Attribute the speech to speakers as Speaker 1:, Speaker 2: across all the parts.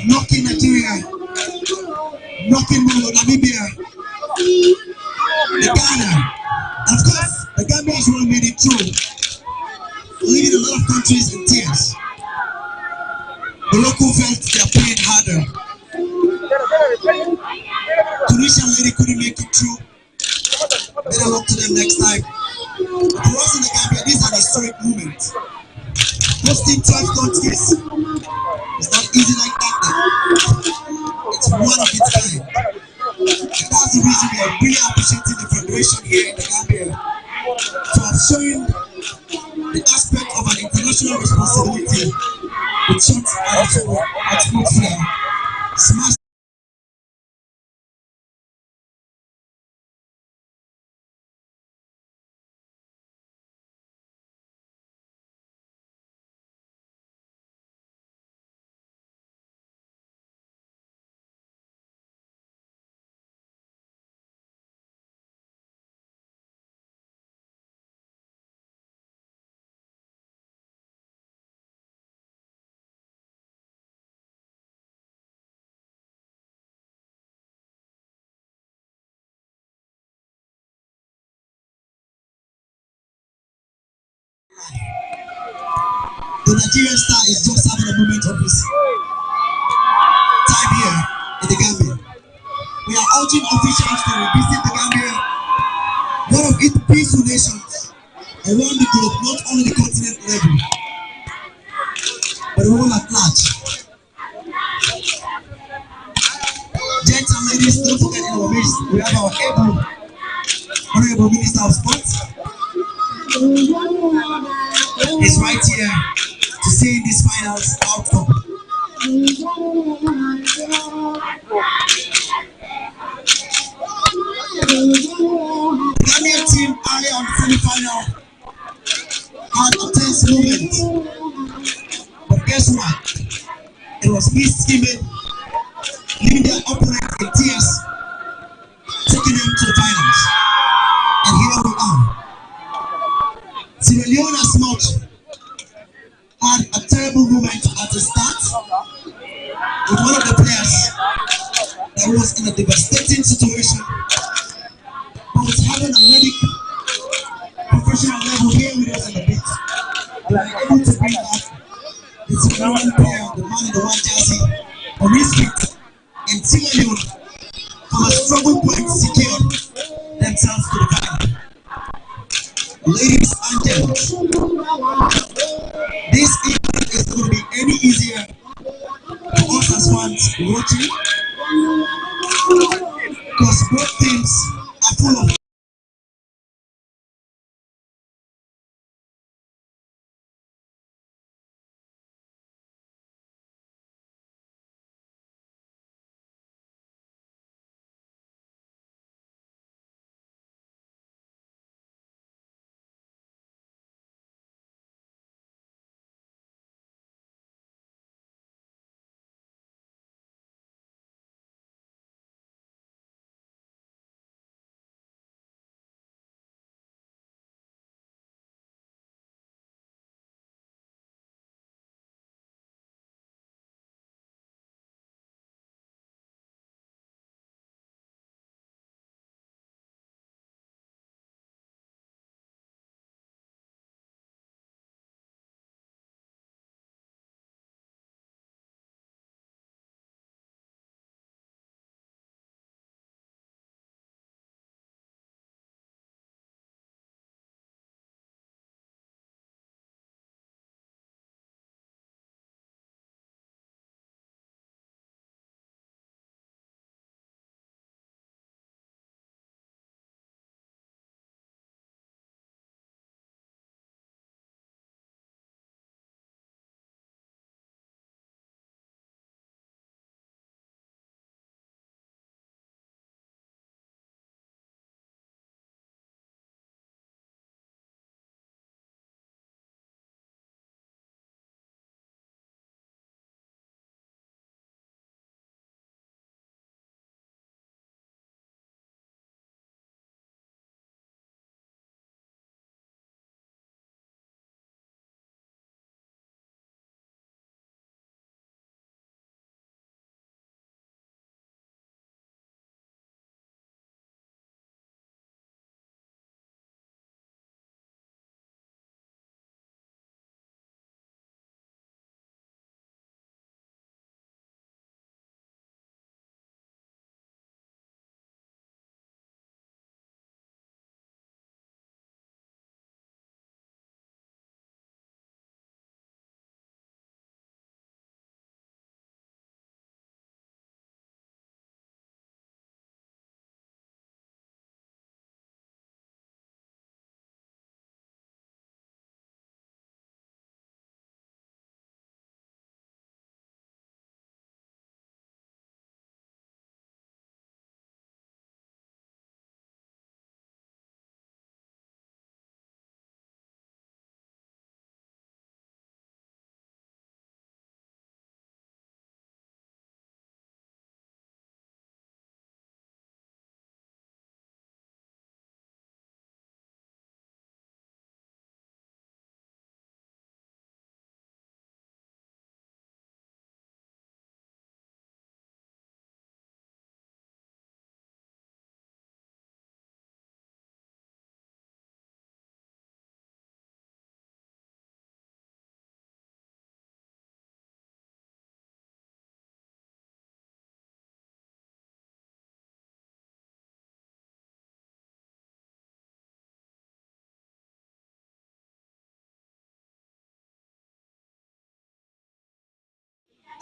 Speaker 1: knocking Nigeria, knocking Namibia, the Ghana, and of course, the Gambia has really made it through, leaving a lot of countries in tears. The local felt their pain harder. Tunisian lady couldn't make it through. Better luck to them next time. But for us in the Gambia, this is an historic moment. Hosting 12 countries is not easy like that. It's one of its kind. And that's the reason we are really appreciating the Federation here in the Gambia for showing the aspect of an international responsibility with shots at foot fair. Smash. The Nigerian star is just having a moment of his time here in the Gambia. We are urging officials to revisit the Gambia, one of its peaceful nations around the globe, not only the continent level, but the world at large. Gents and ladies, don't forget in our midst, we have our Honorable Minister of Sports. Is right here to see this finals outcome. The Ghanaian team early on the semi-final had a tense moment, but guess what? It was Miss Steven leaving their opponents in tears, taking them to the finals. And here we are. Sierra Leone as much had a terrible moment at the start with one of the players that was in a devastating situation, but was having a professional level here with us on the pitch. We were able to bring out the Sierra Leone player, the man in the white jersey, on his feet, and Sierra Leone from a struggle point secured themselves to the final. Ladies and gentlemen, this evening is not going to be any easier for us as fans watching, because both teams are full of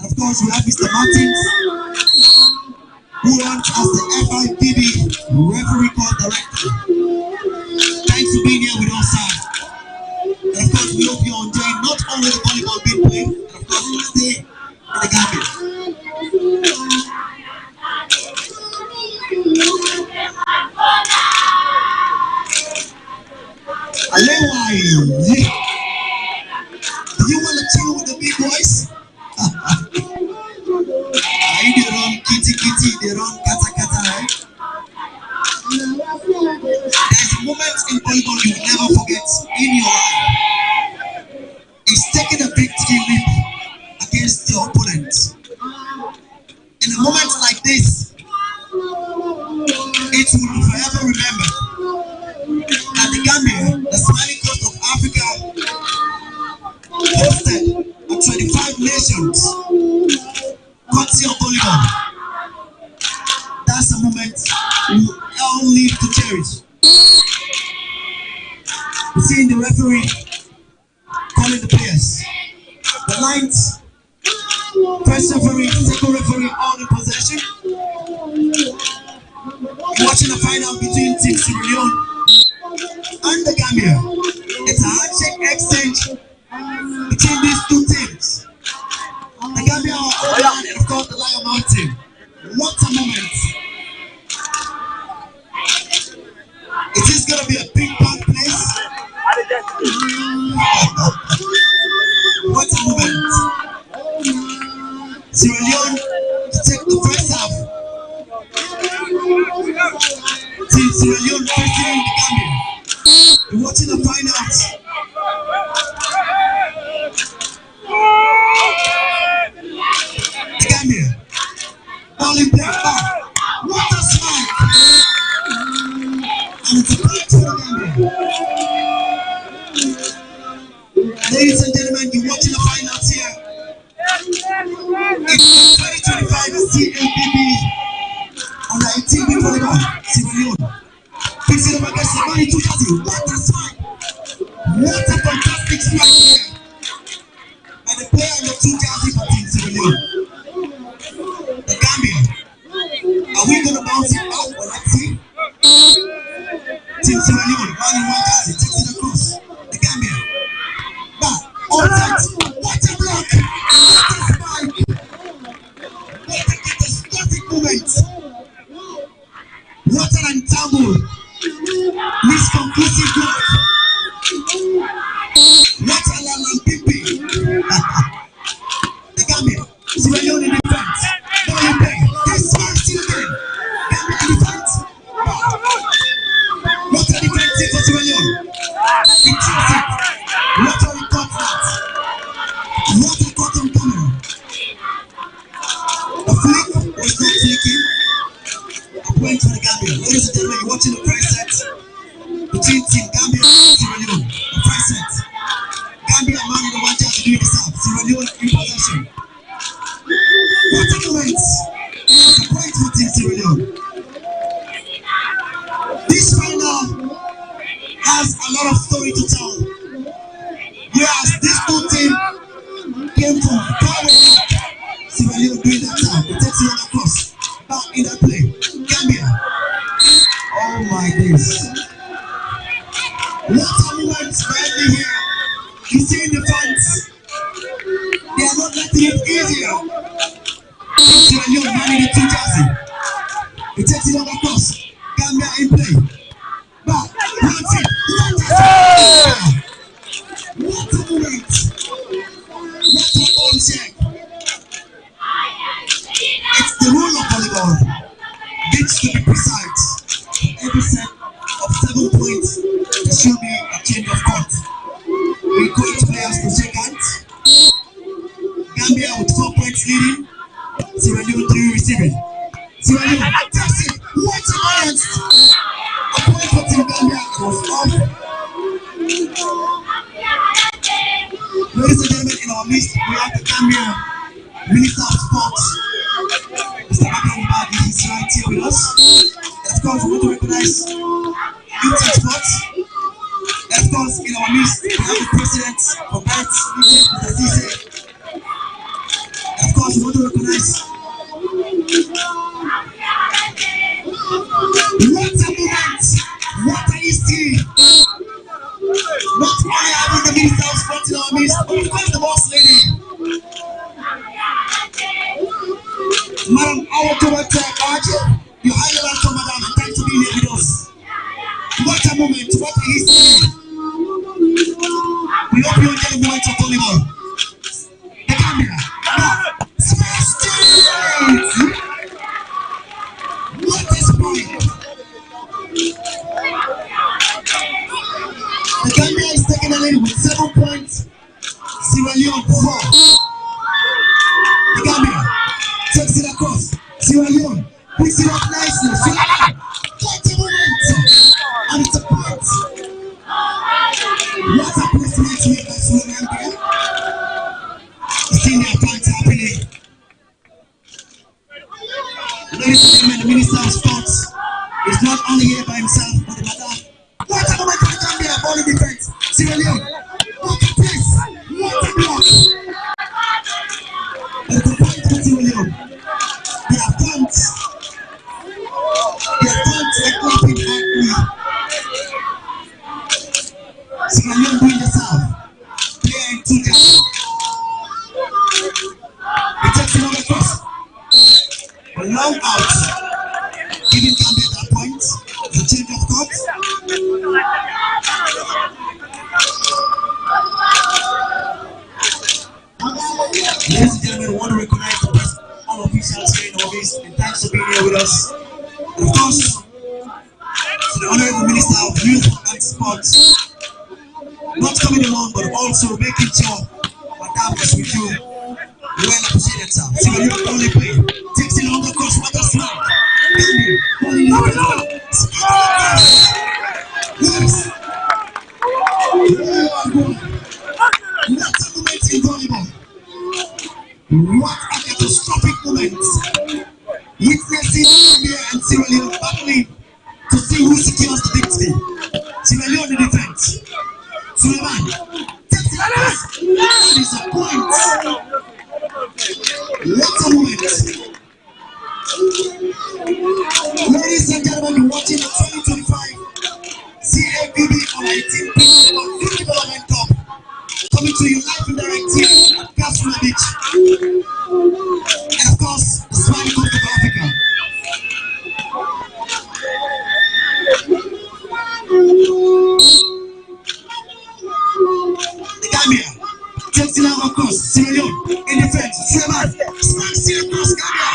Speaker 1: And of course, we have Mr. Martins, who runs as the FIPB Referee Corps Director. Thanks for being here with us, sir. And of course, we hope you're enjoying not only the volleyball being played, but of course, you stay in the Gambia. Do you want to chill with the big boys? They run kitty kitty, they run kata kata, right? There's a moment in volleyball you will never forget in your life. It's taking a victory leap against your opponent. In a moment like this, it will be forever remembered that the Gambia, the smiling coast of Africa, hosted a 25 nations courtesy of volleyball. That's a moment we all live to cherish. We see the referee calling the players. The lines, first referee, second referee, all in possession. Watching the final between Team Sierra Leone and the Gambia. It's a handshake exchange between these two teams. The Gambia are all and of course the Lion Mountain. What a moment! It is going to be a big bang place. What a moment! Sierra Leone to take the first half. Team Sierra Leone facing the Gambia. We're watching the finals. The Gambia. Ball in play. What a smile! And it's a point to the Gambia. Ladies and gentlemen, you're watching the finals here. It's 2025 CAVB on the 18th volleyball, Sierra Leone. Fixing up against the money 2000. What a smile! What a fantastic smile here by the player in the 2000 for Team Sierra Leone. The Gambia. Are we going to bounce it out or let's see? Team Sierra Leone, man in one jersey, takes it across. The Gambia. Back, offset. What a block! What a spike! What a catastrophic moment! What an entangle! Misconclusive block! What a lalampipi! The Gambia, Sierra Leone in defense. Ball in play. They smash still again. Gambia in defense. What a defensive for Sierra Leone. Intrinsic. What a record that. What a cotton camera. The flick was not flicking. A point for the Gambia. Ladies and gentlemen, you're watching the first set between Team Gambia and Sierra Leone. The first set. Gambia man in the one jersey doing the serve. Sierra Leone in possession. What a moment! It's a point for Team Sierra Leone. This final has a lot of story to tell. Yes, this two team came from CAVB. Sierra Leone doing that time. It takes it on across. Back in that play. Gambia. Oh my days. What a moment finally here. You see in the fans. They are not letting it easier. Sierra Leone manning the two jersey. He takes it on across. Gambia in play. Back. Runs it. What a moment. What a ball check. It's the rule of volleyball. This to be precise. Every set of 7 points, there should be a change of court. We encourage players to shake hands. Gambia with 4 points leading. Sierra Leone 3 receiving. Sierra Leone takes it. What a moment! A point for Team Gambia was off. Ladies and gentlemen, in our midst, we have the Gambia Minister of Sports, Mr. BAKARY-BAH. He's right here with us. And of course, we want to recognize youth and sports. And of course, in our midst, we have the president of BET, Mr. Cisse. And of course, we recognize. What a moment! What a history! Not only having the minister of sports in our midst, but of course the boss lady. Madam, our director, BAKARY, you're highly welcome, madam, and thanks for being here with us. What a moment, what a history. We hope you enjoy the moment of volleyball. The Gambia. What is point? The Gambia is taking the lead with 7 points. Sierra Leone 4. The Gambia takes it across. Sierra Leone picks it up nicely. What a moment! And it's a point. What a placement made by SULAY-ALIE. Senior points happening. Ladies and gentlemen, the Minister of Sports is not only here by himself, but the madam. What a moment for the Gambia, ball in defense. Sierra Leone. What a place. What a block. And the point for Sierra Leone. They are points. They are points like clapping at me. Sierra Leone doing the serve. Player in 2 games. It takes another cross. A long out. Giving Gambia that point. The change of court. Ladies and gentlemen, we want to recognize the best all officials here in our midst, and thanks for being here with us. And of course, to the Honorable Minister of Youth and Sports, not coming along, but also making sure Madam was with you. We well appreciate it, sir. See when you only play. Takes it on the course, what a snap. Yes. What a moment in volleyball. What a catastrophic moment. Witnessing Gambia and Sierra Leone battling to see who secures the victory. Sierra Leone in the defense. Suleiman takes it across. That is a point. What a moment. Ladies and gentlemen, you're watching the 2025 CAVB on 19 Youth Development Cup. Coming to you live and direct here at Castle Beach. And of course, the Smiling Coast of Africa. The Gambia takes it out across. Sierra Leone in defense. Suleiman smacks it across Gambia.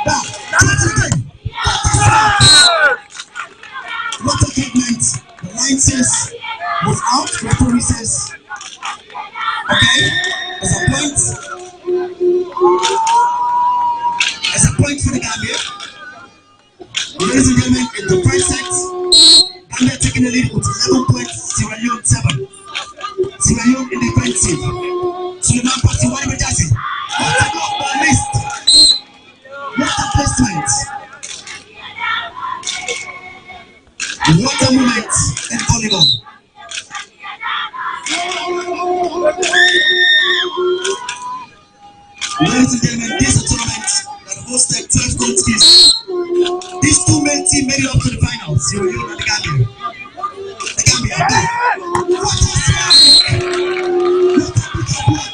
Speaker 1: Back. Takes it again. What a treatment. The line says was out. Referee says okay. There's a point. There's a point for the Gambia. Ladies and gentlemen, in the first set, Gambia taking the lead with 11 points. Sierra Leone 7. Sierra Leone in defensive. Suleiman passing one emergency. What a block by list. What a placement. What a moment in volleyball. Ladies and gentlemen, this is a tournament that hosted 12 countries. These two main teams made it up to the finals, Sierra Leone and the Gambia. The Gambia, what a strike! What a big block!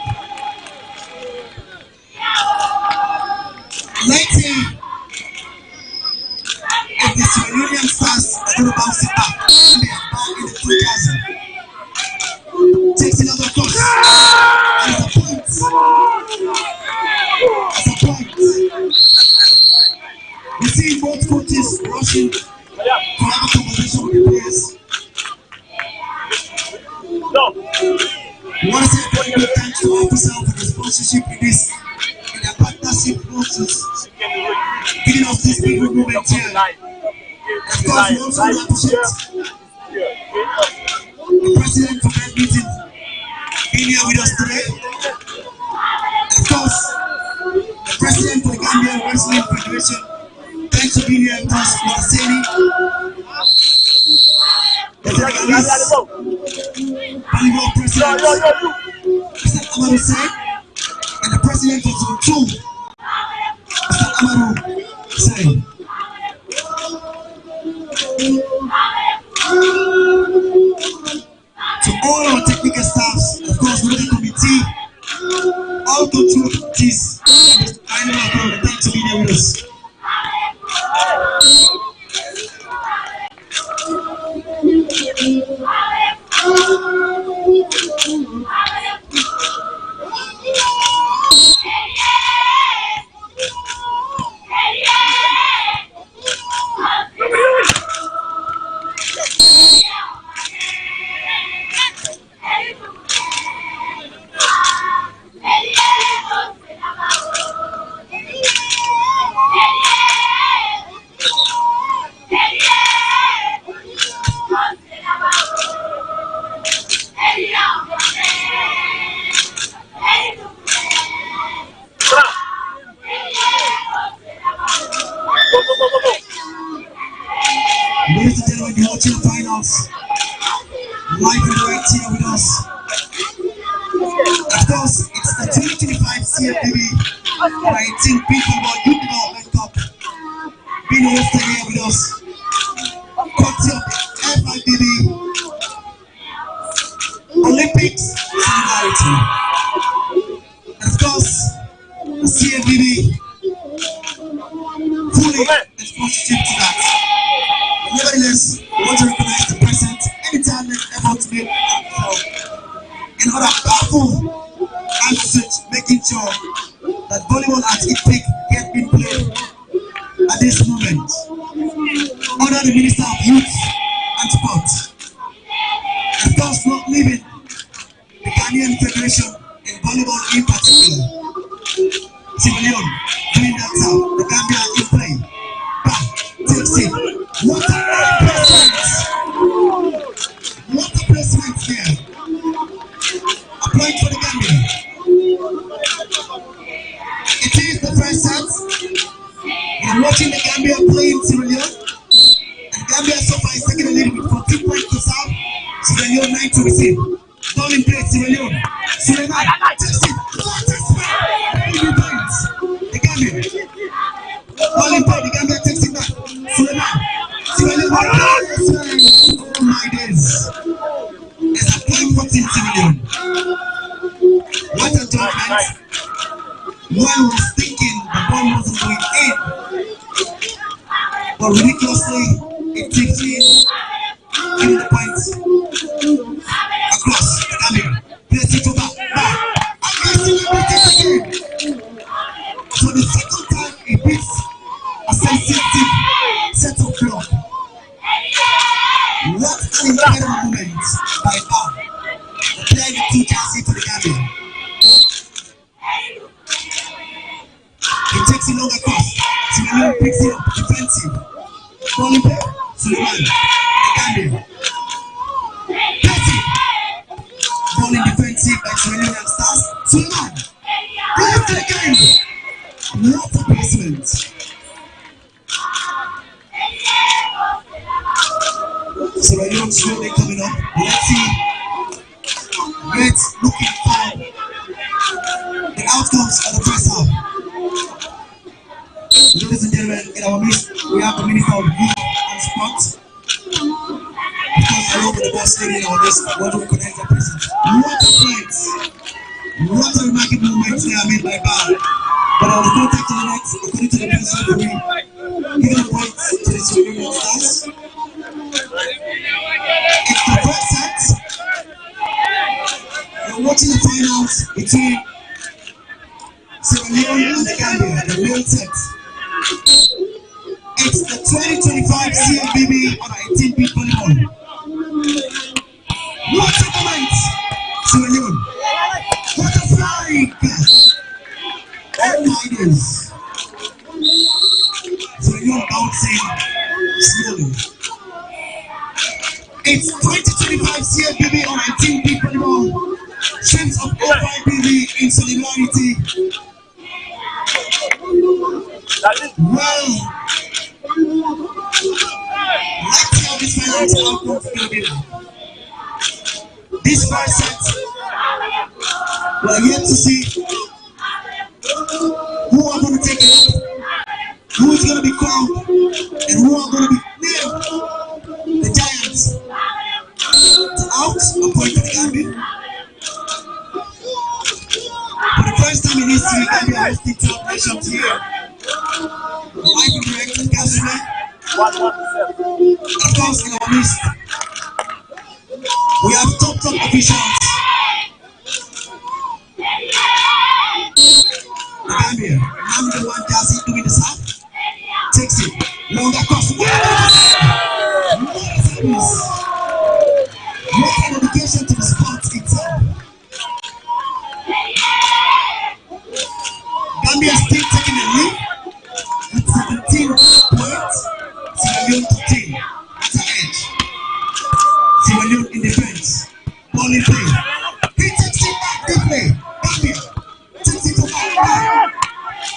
Speaker 1: 19. If the Sierra Leonean stars are going to bounce it back, Gambia back in the 2000. Takes another course. And it's a point. It's a point. We see both coaches rushing to have a conversation with the players. We want to say a very big thanks to officers for the sponsorship in this, in their partnership process, giving us this big movement here. Of course, we also want to appreciate the President for that meeting being here with us today. And of course, the President for the Gambian Wrestling Federation, thanks for being here with us, Mr. Seni. The Senegalese volleyball President, Mr. Amadou Sey, and the president of Zone 2, Mr. Amaru, saying, to all our technical staffs, of course, the committee, all the two committees, I know about to be there with us. Ladies and gentlemen, the Ultra Finals, live and direct here with us. Of course, it's the 2025 CAVB 19 People World Youth Development Cup being hosted here with us. Courtesy of the FIVB Olympics Solidarity. And of course, the CAVB fully is sponsorship to that. Nevertheless, we want to recognize the present anytime there's effort to make in other powerful assets, making sure that volleyball at its peak gets been played at this moment. Under the Minister of Youth and Sport. Of course, not leaving the Ghanaian Federation in volleyball in particular. Sierra Leone doing that now. The Gambia is playing. Takes it. What a placement! What a placement here! Applying for the Gambia. It is the first set. We're watching the Gambia playing Sierra Leone. And Gambia so far is taking a lead with 14 points to serve. Sierra Leone 9 to receive. Ball in play, Sierra Leone. Suleiman takes it. What a spell! Points. The Gambia. Ball in play, the Gambia takes it back. Suleiman. Oh my days. It's a point for Team Civilian. What a tournament. One was thinking the ball wasn't going in. But ridiculously, it tipped in. Giving the points across the Gambia. Place it over. Again. For the second time, it beats a sensitive set of block. What an incredible moment by BAH. Playing the two chances for the Gambia. It takes it long across. Suleiman picks it up, defensive. Ball in play. Suleiman, the Gambia. Petty. Ball in defensive by Suleiman and Stars. Suleiman. Plays it again. What a placement. So the young slowly coming up. Let's see. Let's looking for the outcomes of the first half. Ladies and gentlemen, in our midst, we have the Minister of Youth and Sport. Because I love the best lady in our midst, we want to recognize the president. What a points! What a remarkable moments they are made by BAH. But I will go take to the next, according to the president of the week. Giving the points to the Sierra Stars. It's the first set. We're watching the finals between Sierra Leone and the Gambia, the real set. It's the 2025 CAVB on 18 beat volleyball. What a moment! Sierra Leone. What a flying! Oh my days. Sierra Leone bouncing slowly. It's 2025 CAVB on 19 beat volleyball. Strength of FIVB in solidarity. Well, let's see how this final outcome will be. This first set, we're yet to see out here. Live and direct and casually. Of course, in our midst, we have top officials. The Gambia, number one Jazzy doing the south. Takes it. Long across. What an education to the sport itself. Gambia still taking a lead with 17 points. Sierra Leone 13. That's an edge. Sierra Leone in defense. Ball in play. He takes it back deeply. Gambia takes it to back.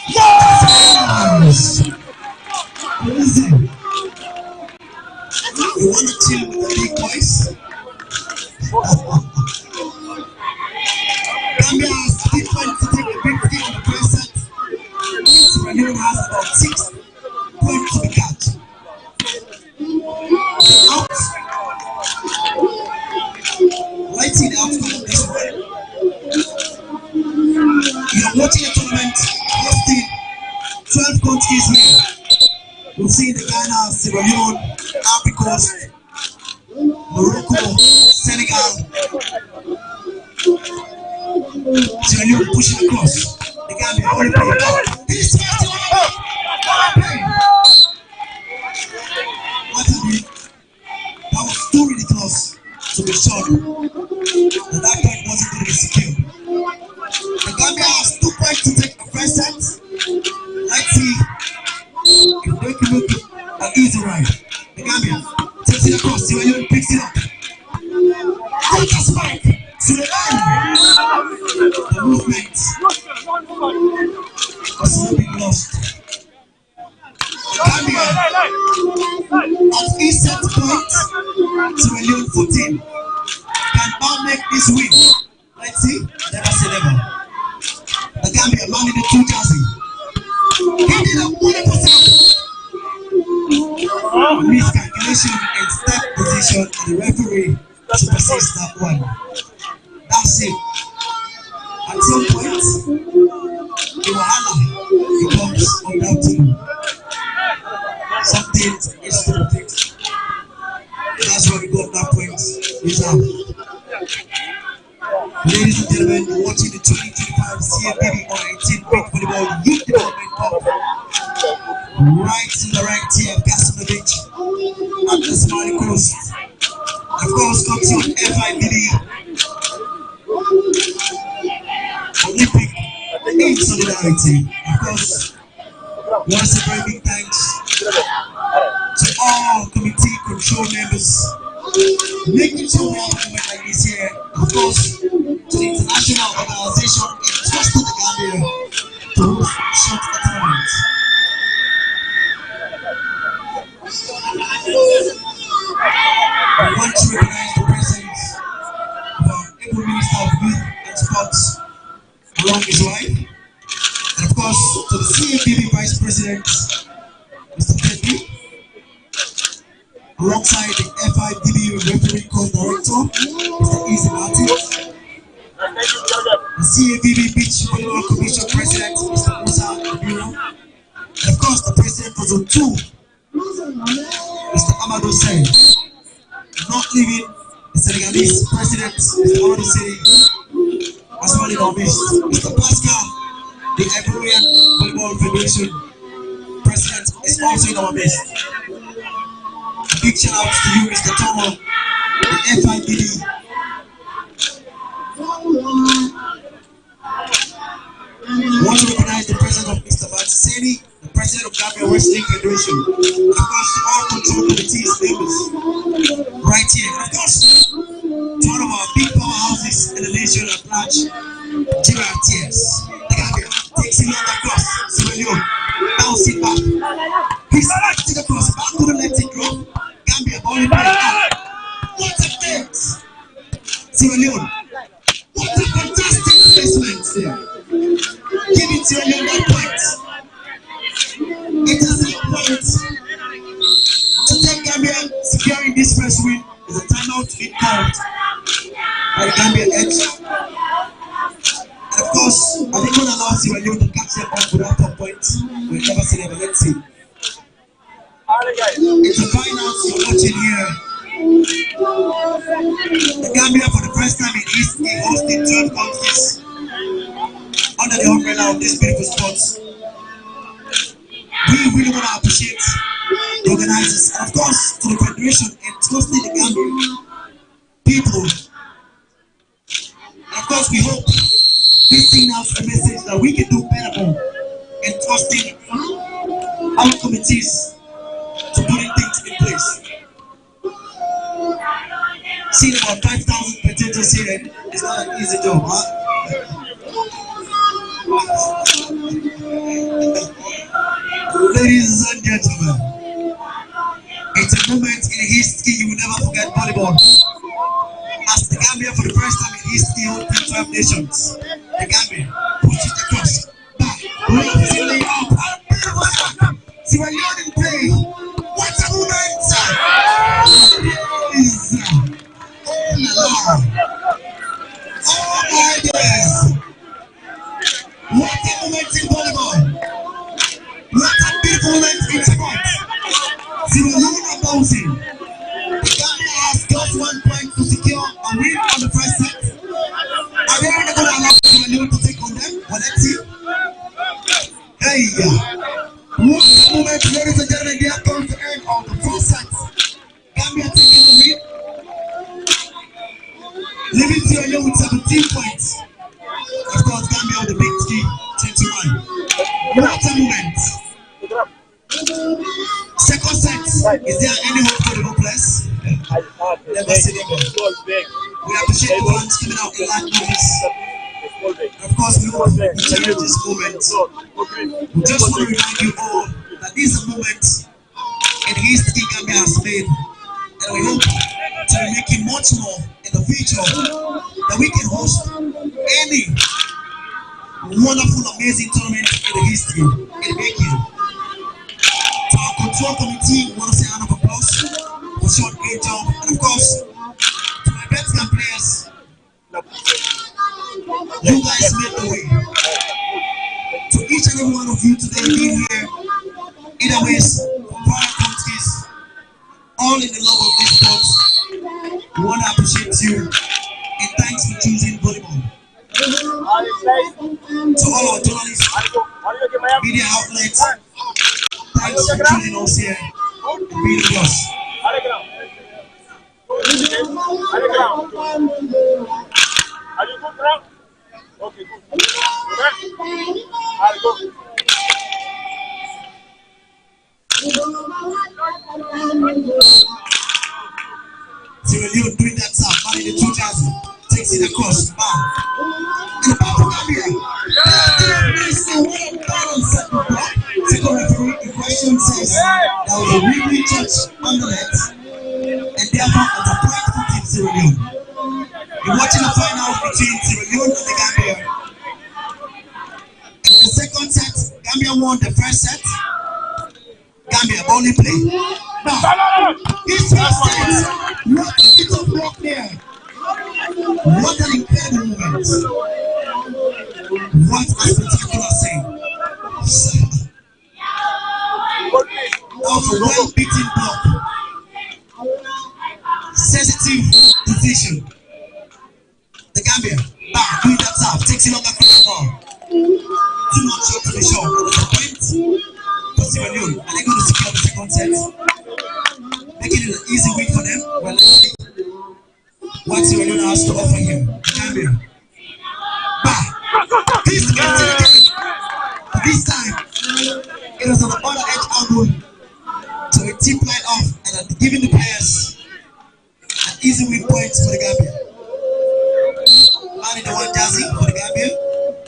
Speaker 1: Yes! Amazing. You want to chill with the big boys? Gambia has 3 points to take the big game on the first set. Sierra Leone has about 6 points to be catch. Out. Let's see the outcome of this one. You are watching a tournament hosting 12 countries here. We've seen the Ghana, Sierra Leone, Ivory Coast, Morocco, Senegal. Sierra Leone pushing across. The Gambia only play out. This is what a week. That was too ridiculous to be shown. And that point wasn't going to be secured. The Gambia has 2 points to take the first set. Let's see if they can make an easy ride. The Gambia takes it across. Sierra Leone picks it up. Take a spike. SULAY-ALIE. The movement was a little bit lost. Gambia at each set point, Sierra Leone 14. Can Bao make this win? Let's see. Never say never. The Gambia man in the 2 jersey. He did a 100%. Miscalculation in step position, and the referee supersedes that one. That's it. At some point, the wahala becomes undoubtedly. Something is to be fixed. That's why we got that point reserved. Ladies and gentlemen, you're watching the 2025 CAVB on 18 Big Volleyball Youth Development Cup. Right in the right here, Gasimovic at the Smiling Coast. Of course, comes on FIVB Olympic in solidarity. Of course, once a very big thanks to all committee control members making sure we have a moment like this here. Of course, to the international organization entrusted the Gambia to host short a tournament. I want to recognize the presence of our able Minister of Youth and Sports along his wife, and of course to the CAVB Vice President, Mr. Petty, alongside the FIVB Referee Court Director, Mr. Easy Martin, the CAVB Beach Volleyball Commission President, Mr. Musa Abiro, and of course the President for Zone 2, Mr. Amadou Sey, not leaving the Senegalese President, Mr. Amadou Sey, as well in our midst, Mr. Pascal, the Ivorian Volleyball Federation President, is also in our midst. A big shout out to you, Mr. Tomo, the FIVB. I want to recognize the president of Mr. Batseni, the president of Gambia Wrestling Federation, and of course to all control committees members right here. And of course, to one of our big powerhouses in the nation at large, GRTS. The Gambia takes it on across, Sierra Leone, bounce it back. He's left it across, back to the left it drop. Gambia ball in play. What a fence! Sierra Leone, what a fantastic placement there. Give it Sierra Leone that point. It is a point to take Gambia securing this first win. Is a timeout being called by the Gambia edge. And of course, I think we'll allow Sierra Leone to catch them up with that top point. moment we've never seen ever. Let's see. It's the finals you're watching here. The Gambia, for the first time in history, hosting 12 countries under the umbrella of this beautiful sports. We really want to appreciate the organizers, and of course to the federation and mostly the Gambia people. And of course we hope this thing has a message that we can do better in trusting our committees to putting things in place. Seeing about 5,000 potatoes here is not an easy job, huh? Ladies and gentlemen, it's a moment in history you will never forget. Volleyball. As the Gambia, for the first time in history, hosting 12 nations, the Gambia pushes across, back, left, lay up, and beautiful shot. Sierra Leone in play. What a moment! Oh my goodness! What a moment in volleyball! What a beautiful moment in sport! Sierra Leone are bouncing. The Gambia has just 1 point to secure a win on the first set. Are they really going to allow Sierra Leone to take on them? Well, let's see. Hey! What a moment, ladies and gentlemen, they are going to end on the first set. Gambia taking the win. Leaving Sierra Leone with 17 points. Of course, Gambia with the big 21. What a moment. Second set. Is there any hope for the hopeless? Never see them. We appreciate the ones coming out in live numbers. Of course, we hope to cherish this moment. We just want to remind you all that this is a moment in history Gambia has made, and we hope to be making much more in the future, that we can host any wonderful, amazing tournament in the history in the making. To our control committee, we want to say a round of applause for short great job, and of course, to my Betcam players, you guys made the way. To each and every one of you today being here, either ways, from foreign countries, all in the love of this sport, we want to appreciate you, and thanks for choosing volleyball. To all our journalists, media outlets, thanks for choosing us here and being with us.
Speaker 2: Okay, good. I'll go.
Speaker 1: Sierra Leone doing that stuff, man in the 2000, takes it across, bam. And the back of Gambia, what a balance at the block. Second referee, the question says that was a really touch on the net, and therefore at a point for Team Sierra Leone. You're watching the final between Sierra Leone and the Gambia. In the second set, Gambia won the first set. Gambia only play. Now, this first set, what a bit of block there. What an incredible moment. What a spectacular thing. Of a well-beaten block. Sensitive decision. The Gambia, back, doing that stuff, takes it longer to the ball. Too much shot to the shot. At the point for Sierra Leone, are they going to secure the second set? Making it an easy win for them. Well, let's see what Sierra Leone has to offer here. The Gambia, back. This is again. But this time, it was on the other edge angle to a tip line off and giving the players an easy win point for the Gambia. Man in the one jersey for the Gambia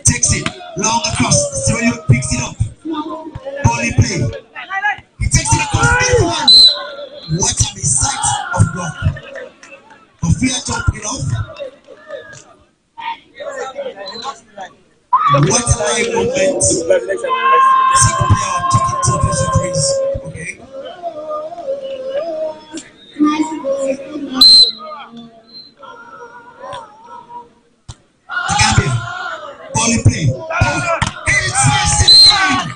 Speaker 1: takes it long across. Sierra Leone picks it up. Volley play. He takes it across everyone. What a sight of block. Ofia jumping it off. What a live moment. Second player of taking championship race. Okay. The Gambia. Volley play. And it's first in the game.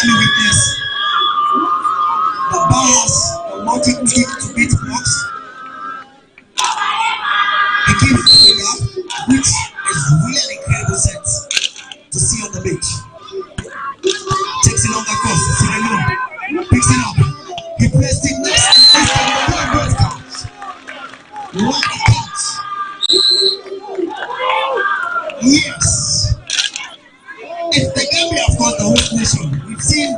Speaker 1: Gambia witness the Bahas are wanting to beat blocks. He gives the figure, which is really an incredible set to see on the beach. Takes it on the coast, Sierra Leone, picks it up. He placed it next to the counts. What it counts. Yes. It's the Gambia, of course, the whole nation. We've seen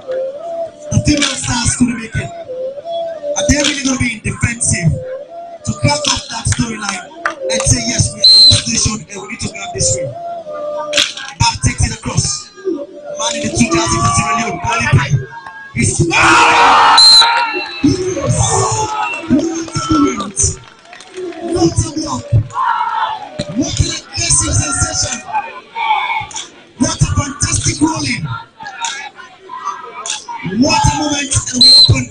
Speaker 1: the female stars couldn't make it. Are they really going to be in defensive to crack off that storyline and say, yes, we are in this nation and we need to grab this win? Back takes it across. Man in the 2,000 for Sierra Leone, volley play. He's what a block. What an aggressive sensation. What a fantastic rolling. What a moment, and we open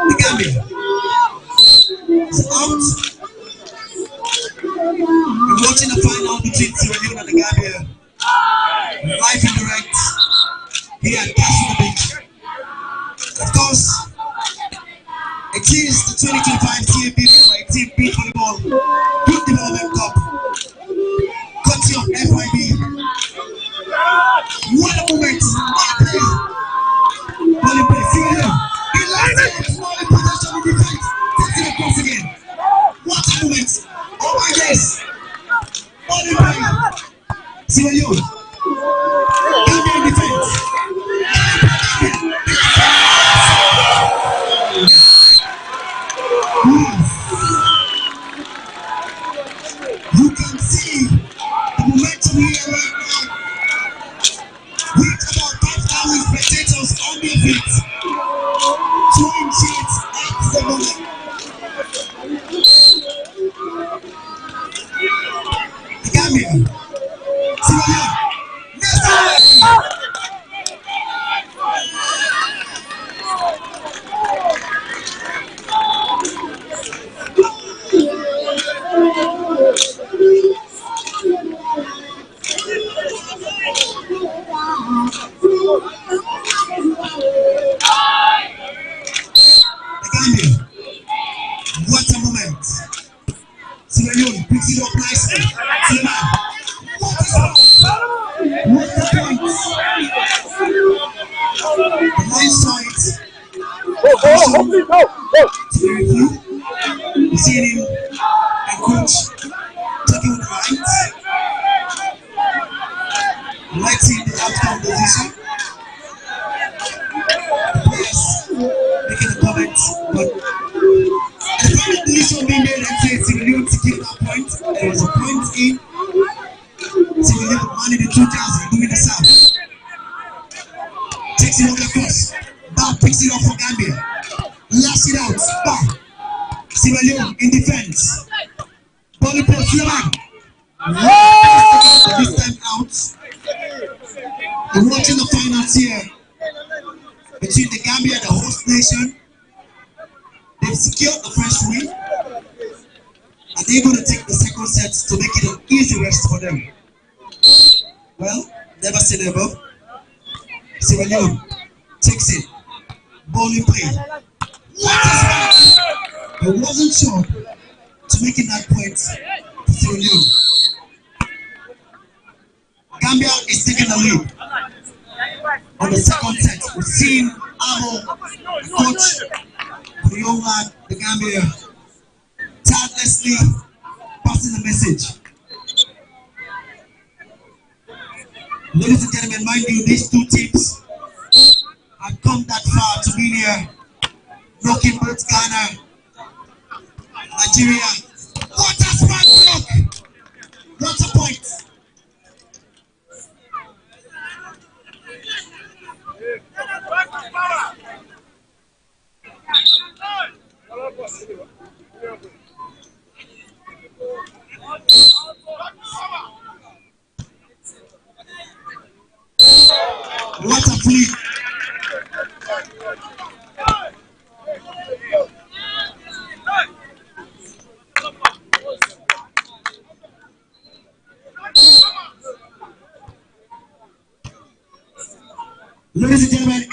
Speaker 1: the Gambia. It's out. We're watching the final between Sierra Leone and the Gambia. Live and direct here at Castle Beach. Of course, it is the 2025 CAVB Beach Volleyball Youth Development Cup. Courtesy of FIB. What a moment! What a play! Volley play, Sierra Leone. He lights it! Volley possession in defense. Takes it across again. What a moment! Oh my goodness! Volley play. Sierra Leone. Gambia in defense. You can see the momentum here right now. With about 5,000 spectators on their feet, throwing shades at the moment. The Gambia, Sierra Leone, what a moment. Sierra Leone picks it up nicely. Suleiman, what is wrong? What a point. The line saw it. To the review. We see him and coach taking the right. Lighting the outcome position. The players making the comments, but the final decision being made and said Sierra Leone to give that point. There was a point in. Sierra Leone man in the 2,000 doing the serve. Takes it over the course. Bah picks it up for Gambia. Lash it out. Bah. Sierra Leone in defense. Volley play, Suleiman. This time out. We're watching the finals here between the Gambia and the host nation. They've secured the first win, and they're going to take the second set to make it an easy rest for them. Well, never say never. Sierra Leone takes it. Volley play. What is that? I wasn't sure to making that point for Sierra Leone. Gambia is taking the lead on the second set. We've seen Amo, the coach, the young lad, the Gambia, tirelessly passing the message. Ladies and gentlemen, mind you, these two teams have come that far to be here, knocking both Ghana, Nigeria. What a smart block! What a point! What a fleet! Ladies and gentlemen,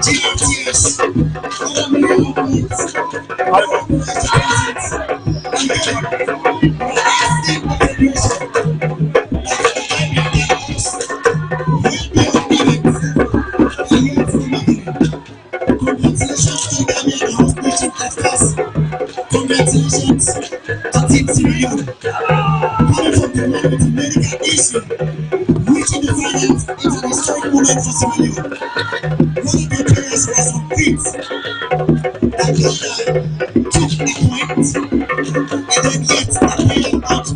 Speaker 1: GAM Congratulations to Gambia and hospital actors. Congratulations to Team Sierra Leone. Coming from the one with the medical issue, reaching the finals is an historic moment for Sierra Leone. One of their players was on feet that Ghana took a point, and then yet the player out